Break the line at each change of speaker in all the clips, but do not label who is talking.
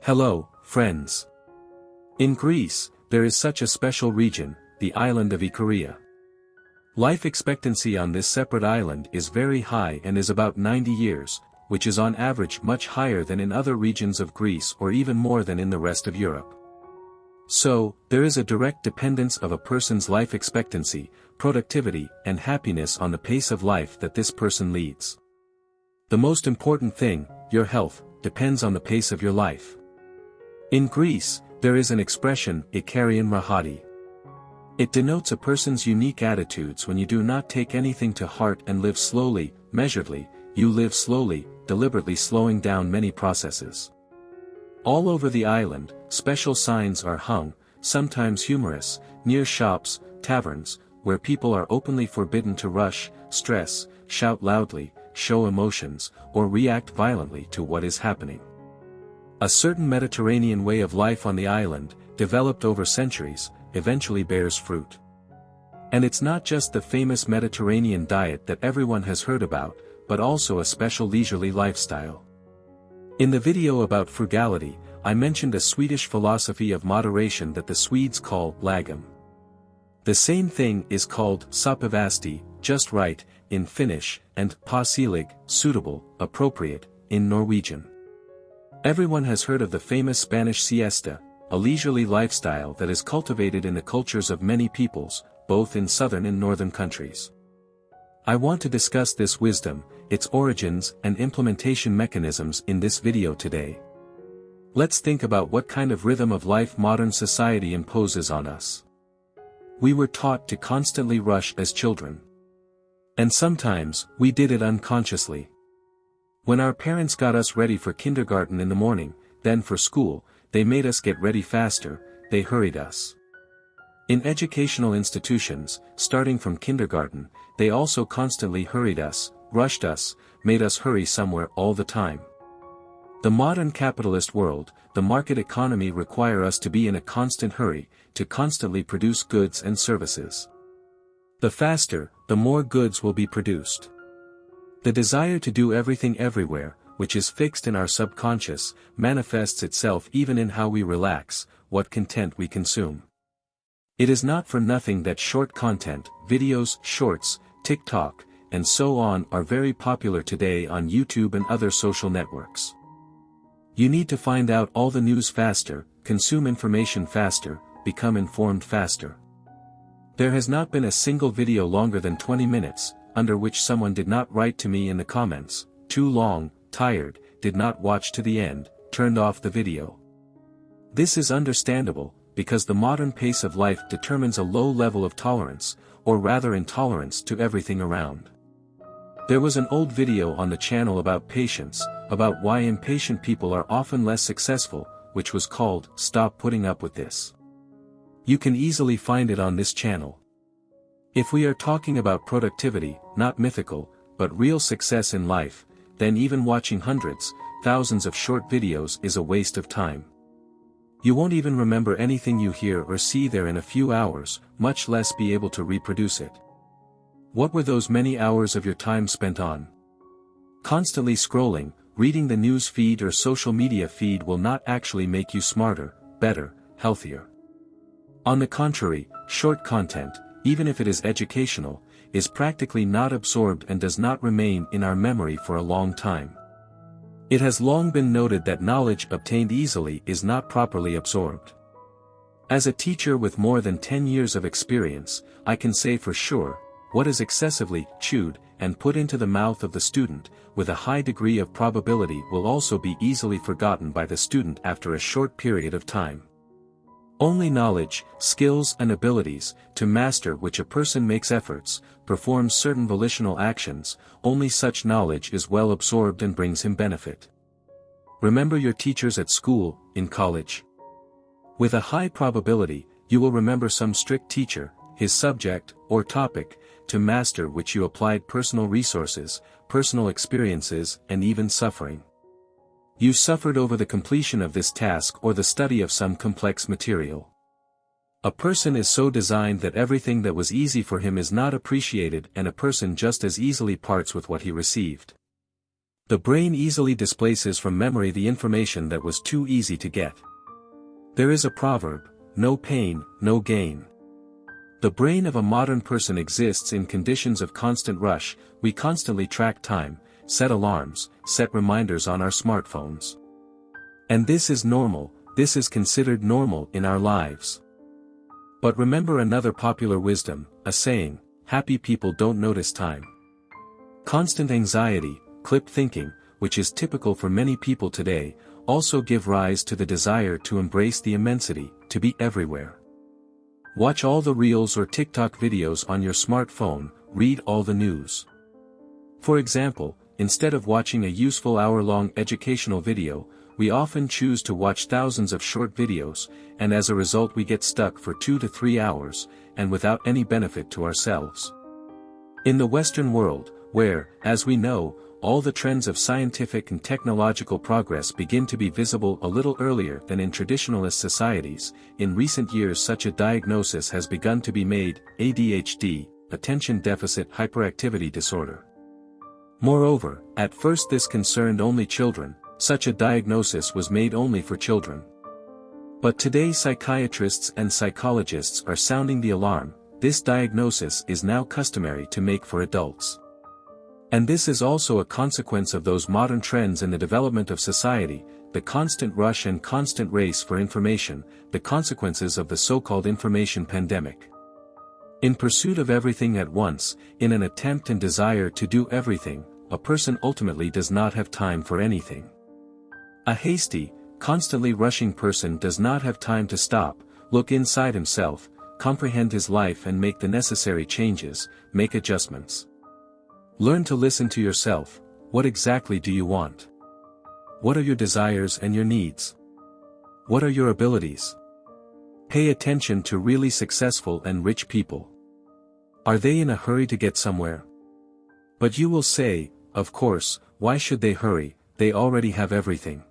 Hello, friends. In Greece, there is such a special region, the island of Ikaria. Life expectancy on this separate island is very high and is about 90 years, which is on average much higher than in other regions of Greece or even more than in the rest of Europe. So, there is a direct dependence of a person's life expectancy, productivity, and happiness on the pace of life that this person leads. The most important thing, your health, depends on the pace of your life. In Greece, there is an expression, Ikarian Rahati. It denotes a person's unique attitudes when you do not take anything to heart and live slowly, measuredly, you live slowly, deliberately slowing down many processes. All over the island, special signs are hung, sometimes humorous, near shops, taverns, where people are openly forbidden to rush, stress, shout loudly, show emotions, or react violently to what is happening. A certain Mediterranean way of life on the island, developed over centuries, eventually bears fruit. And it's not just the famous Mediterranean diet that everyone has heard about, but also a special leisurely lifestyle. In the video about frugality, I mentioned a Swedish philosophy of moderation that the Swedes call lagom. The same thing is called sopivasti, just right, in Finnish, and pasilig, suitable, appropriate, in Norwegian. Everyone has heard of the famous Spanish siesta, a leisurely lifestyle that is cultivated in the cultures of many peoples, both in southern and northern countries. I want to discuss this wisdom, its origins and implementation mechanisms in this video today. Let's think about what kind of rhythm of life modern society imposes on us. We were taught to constantly rush as children. And sometimes, we did it unconsciously. When our parents got us ready for kindergarten in the morning, then for school, they made us get ready faster, they hurried us. In educational institutions, starting from kindergarten, they also constantly hurried us, rushed us, made us hurry somewhere all the time. The modern capitalist world, the market economy require us to be in a constant hurry, to constantly produce goods and services. The faster, the more goods will be produced. The desire to do everything everywhere, which is fixed in our subconscious, manifests itself even in how we relax, what content we consume. It is not for nothing that short content, videos, shorts, TikTok, and so on are very popular today on YouTube and other social networks. You need to find out all the news faster, consume information faster, become informed faster. There has not been a single video longer than 20 minutes, under which someone did not write to me in the comments, too long, tired, did not watch to the end, turned off the video. This is understandable, because the modern pace of life determines a low level of tolerance, or rather intolerance to everything around. There was an old video on the channel about patience, about why impatient people are often less successful, which was called, "Stop Putting Up With This." You can easily find it on this channel. If we are talking about productivity, not mythical, but real success in life, then even watching hundreds, thousands of short videos is a waste of time. You won't even remember anything you hear or see there in a few hours, much less be able to reproduce it. What were those many hours of your time spent on? Constantly scrolling, reading the news feed or social media feed will not actually make you smarter, better, healthier. On the contrary, short content, even if it is educational, is practically not absorbed and does not remain in our memory for a long time. It has long been noted that knowledge obtained easily is not properly absorbed. As a teacher with more than 10 years of experience, I can say for sure, what is excessively chewed and put into the mouth of the student, with a high degree of probability will also be easily forgotten by the student after a short period of time. Only knowledge, skills and abilities, to master which a person makes efforts, performs certain volitional actions, only such knowledge is well absorbed and brings him benefit. Remember your teachers at school, in college. With a high probability, you will remember some strict teacher, his subject, or topic, to master which you applied personal resources, personal experiences and even suffering. You suffered over the completion of this task or the study of some complex material. A person is so designed that everything that was easy for him is not appreciated and a person just as easily parts with what he received. The brain easily displaces from memory the information that was too easy to get. There is a proverb, no pain, no gain. The brain of a modern person exists in conditions of constant rush. We constantly track time, set alarms, set reminders on our smartphones. And this is normal, this is considered normal in our lives. But remember another popular wisdom, a saying, happy people don't notice time. Constant anxiety, clipped thinking, which is typical for many people today, also give rise to the desire to embrace the immensity, to be everywhere. Watch all the Reels or TikTok videos on your smartphone, read all the news. For example, instead of watching a useful hour-long educational video, we often choose to watch thousands of short videos, and as a result we get stuck for 2 to 3 hours, and without any benefit to ourselves. In the Western world, where, as we know, all the trends of scientific and technological progress begin to be visible a little earlier than in traditionalist societies, in recent years such a diagnosis has begun to be made, ADHD, attention deficit hyperactivity disorder. Moreover, at first this concerned only children, such a diagnosis was made only for children. But today psychiatrists and psychologists are sounding the alarm, this diagnosis is now customary to make for adults. And this is also a consequence of those modern trends in the development of society, the constant rush and constant race for information, the consequences of the so-called information pandemic. In pursuit of everything at once, in an attempt and desire to do everything, a person ultimately does not have time for anything. A hasty, constantly rushing person does not have time to stop, look inside himself, comprehend his life and make the necessary changes, make adjustments. Learn to listen to yourself. What exactly do you want? What are your desires and your needs? What are your abilities? Pay attention to really successful and rich people. Are they in a hurry to get somewhere? But you will say, of course, why should they hurry, they already have everything.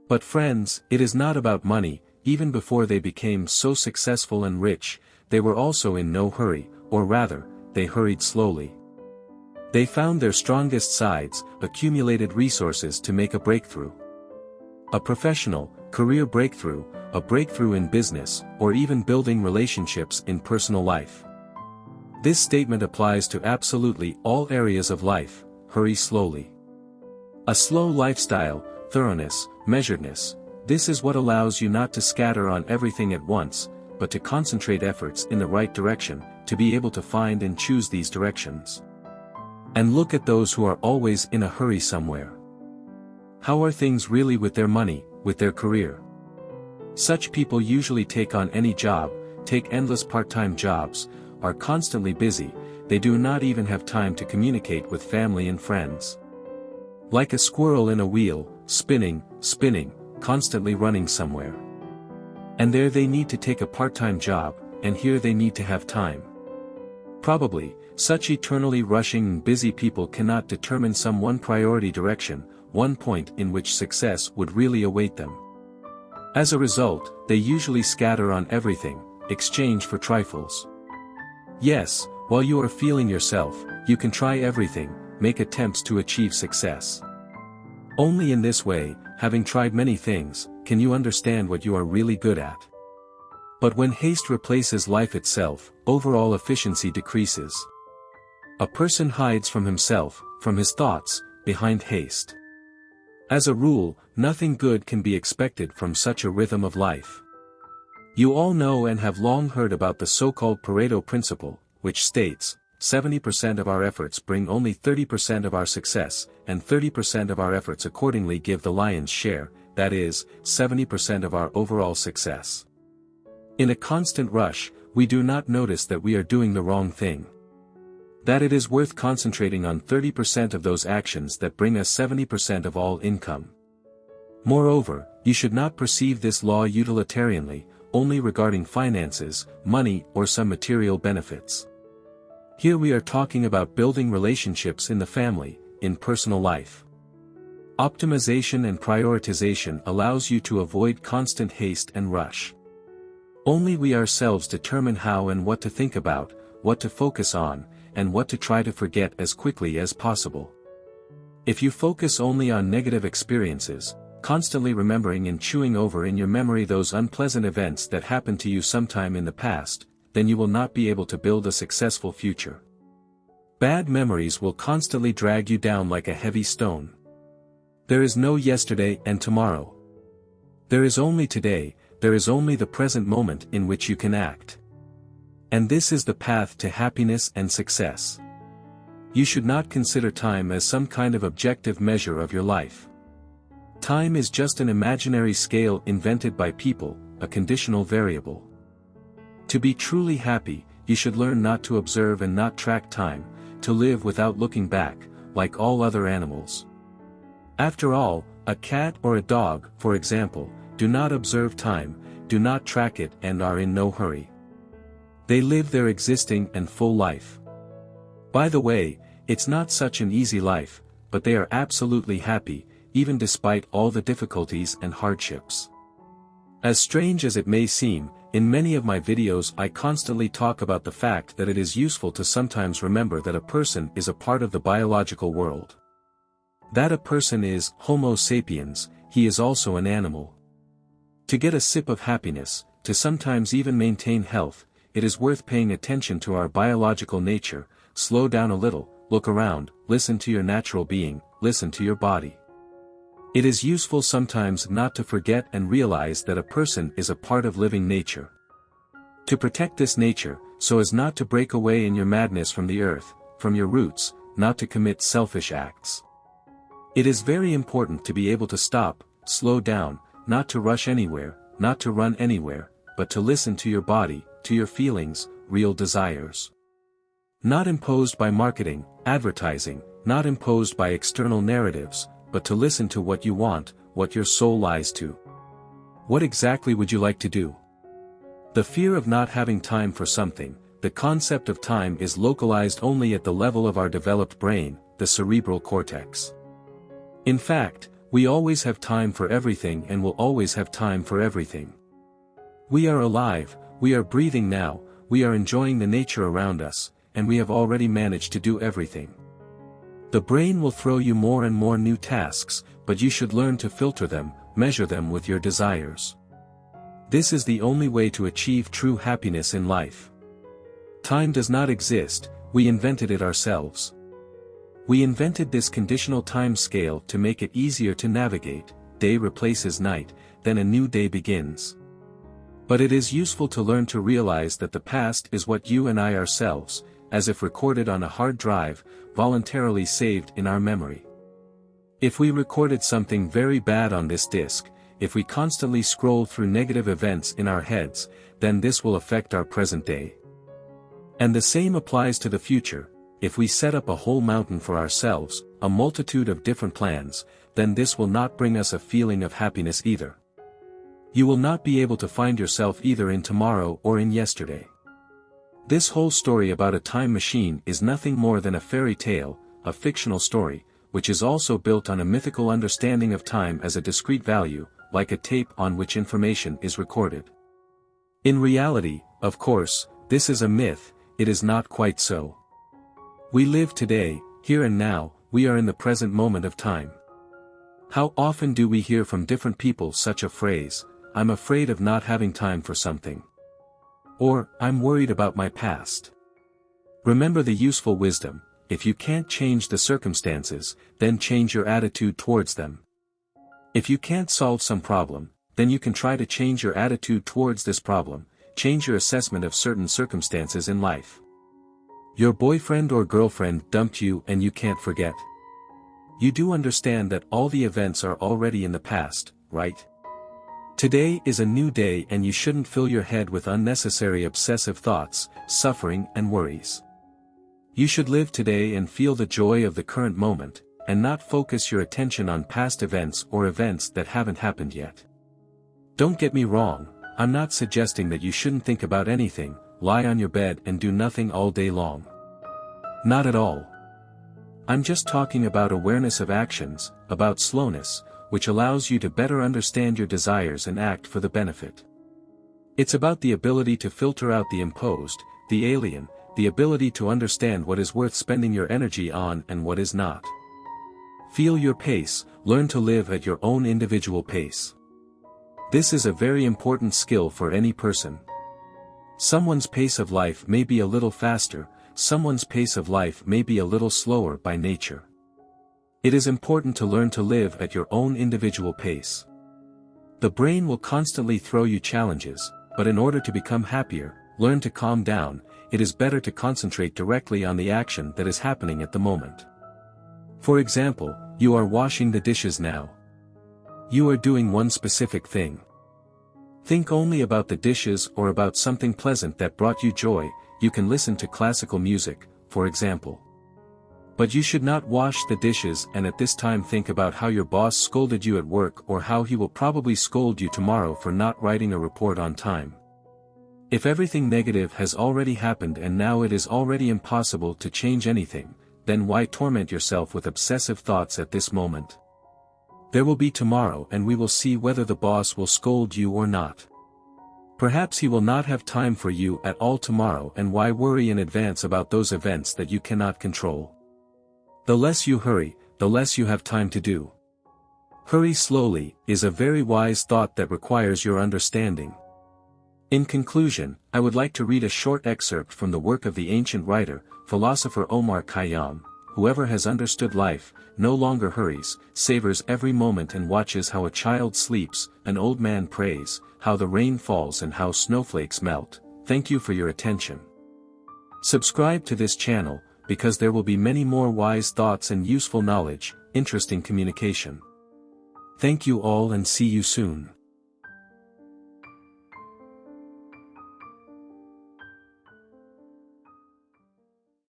But friends, it is not about money. Even before they became so successful and rich, they were also in no hurry, or rather, they hurried slowly. They found their strongest sides, accumulated resources to make a breakthrough. A professional, career breakthrough, a breakthrough in business, or even building relationships in personal life. This statement applies to absolutely all areas of life. Hurry slowly. A slow lifestyle, thoroughness, measuredness, this is what allows you not to scatter on everything at once, but to concentrate efforts in the right direction, to be able to find and choose these directions. And look at those who are always in a hurry somewhere. How are things really with their money, with their career? Such people usually take on any job, take endless part-time jobs, are constantly busy, they do not even have time to communicate with family and friends. Like a squirrel in a wheel, spinning, constantly running somewhere. And there they need to take a part-time job, and here they need to have time. Probably, such eternally rushing and busy people cannot determine some one priority direction, one point in which success would really await them. As a result, they usually scatter on everything, exchange for trifles. Yes, while you are feeling yourself, you can try everything, make attempts to achieve success. Only in this way, having tried many things, can you understand what you are really good at. But when haste replaces life itself, overall efficiency decreases. A person hides from himself, from his thoughts, behind haste. As a rule, nothing good can be expected from such a rhythm of life. You all know and have long heard about the so-called Pareto principle, which states, 70% of our efforts bring only 30% of our success, and 30% of our efforts accordingly give the lion's share, that is, 70% of our overall success. In a constant rush, we do not notice that we are doing the wrong thing. That it is worth concentrating on 30% of those actions that bring us 70% of all income. Moreover, you should not perceive this law utilitarianly, only regarding finances, money or some material benefits. Here we are talking about building relationships in the family, in personal life. Optimization and prioritization allows you to avoid constant haste and rush. Only we ourselves determine how and what to think about, what to focus on, and what to try to forget as quickly as possible. If you focus only on negative experiences, constantly remembering and chewing over in your memory those unpleasant events that happened to you sometime in the past, then you will not be able to build a successful future. Bad memories will constantly drag you down like a heavy stone. There is no yesterday and tomorrow. There is only today, there is only the present moment in which you can act. And this is the path to happiness and success. You should not consider time as some kind of objective measure of your life. Time is just an imaginary scale invented by people, a conditional variable. To be truly happy, you should learn not to observe and not track time, to live without looking back, like all other animals. After all, a cat or a dog, for example, do not observe time, do not track it and are in no hurry. They live their existing and full life. By the way, it's not such an easy life, but they are absolutely happy, even despite all the difficulties and hardships. As strange as it may seem, in many of my videos I constantly talk about the fact that it is useful to sometimes remember that a person is a part of the biological world. That a person is Homo sapiens, he is also an animal. To get a sip of happiness, to sometimes even maintain health, it is worth paying attention to our biological nature, slow down a little, look around, listen to your natural being, listen to your body. It is useful sometimes not to forget and realize that a person is a part of living nature. To protect this nature, so as not to break away in your madness from the earth, from your roots, not to commit selfish acts. It is very important to be able to stop, slow down, not to rush anywhere, not to run anywhere, but to listen to your body, to your feelings, real desires. Not imposed by marketing, advertising, not imposed by external narratives, but to listen to what you want, what your soul lies to. What exactly would you like to do? The fear of not having time for something, the concept of time is localized only at the level of our developed brain, the cerebral cortex. In fact, we always have time for everything and will always have time for everything. We are alive, we are breathing now, we are enjoying the nature around us, and we have already managed to do everything. The brain will throw you more and more new tasks, but you should learn to filter them, measure them with your desires. This is the only way to achieve true happiness in life. Time does not exist, we invented it ourselves. We invented this conditional time scale to make it easier to navigate, day replaces night, then a new day begins. But it is useful to learn to realize that the past is what you and I ourselves, as if recorded on a hard drive, voluntarily saved in our memory. If we recorded something very bad on this disk, if we constantly scroll through negative events in our heads, then this will affect our present day. And the same applies to the future. If we set up a whole mountain for ourselves, a multitude of different plans, then this will not bring us a feeling of happiness either. You will not be able to find yourself either in tomorrow or in yesterday. This whole story about a time machine is nothing more than a fairy tale, a fictional story, which is also built on a mythical understanding of time as a discrete value, like a tape on which information is recorded. In reality, of course, this is a myth, it is not quite so. We live today, here and now, we are in the present moment of time. How often do we hear from different people such a phrase, "I'm afraid of not having time for something." Or, "I'm worried about my past." Remember the useful wisdom, if you can't change the circumstances, then change your attitude towards them. If you can't solve some problem, then you can try to change your attitude towards this problem, change your assessment of certain circumstances in life. Your boyfriend or girlfriend dumped you and you can't forget. You do understand that all the events are already in the past, right? Today is a new day and you shouldn't fill your head with unnecessary obsessive thoughts, suffering and worries. You should live today and feel the joy of the current moment, and not focus your attention on past events or events that haven't happened yet. Don't get me wrong, I'm not suggesting that you shouldn't think about anything, lie on your bed and do nothing all day long. Not at all. I'm just talking about awareness of actions, about slowness, which allows you to better understand your desires and act for the benefit. It's about the ability to filter out the imposed, the alien, the ability to understand what is worth spending your energy on and what is not. Feel your pace, learn to live at your own individual pace. This is a very important skill for any person. Someone's pace of life may be a little faster, someone's pace of life may be a little slower by nature. It is important to learn to live at your own individual pace. The brain will constantly throw you challenges, but in order to become happier, learn to calm down. It is better to concentrate directly on the action that is happening at the moment. For example, you are washing the dishes now. You are doing one specific thing. Think only about the dishes or about something pleasant that brought you joy. You can listen to classical music, for example. But you should not wash the dishes and at this time think about how your boss scolded you at work or how he will probably scold you tomorrow for not writing a report on time. If everything negative has already happened and now it is already impossible to change anything, then why torment yourself with obsessive thoughts at this moment? There will be tomorrow and we will see whether the boss will scold you or not. Perhaps he will not have time for you at all tomorrow, and why worry in advance about those events that you cannot control? The less you hurry, the less you have time to do. Hurry slowly is a very wise thought that requires your understanding. In conclusion, I would like to read a short excerpt from the work of the ancient writer, philosopher Omar Khayyam. Whoever has understood life, no longer hurries, savors every moment and watches how a child sleeps, an old man prays, how the rain falls and how snowflakes melt. Thank you for your attention. Subscribe to this channel, because there will be many more wise thoughts and useful knowledge, interesting communication. Thank you all and see you soon.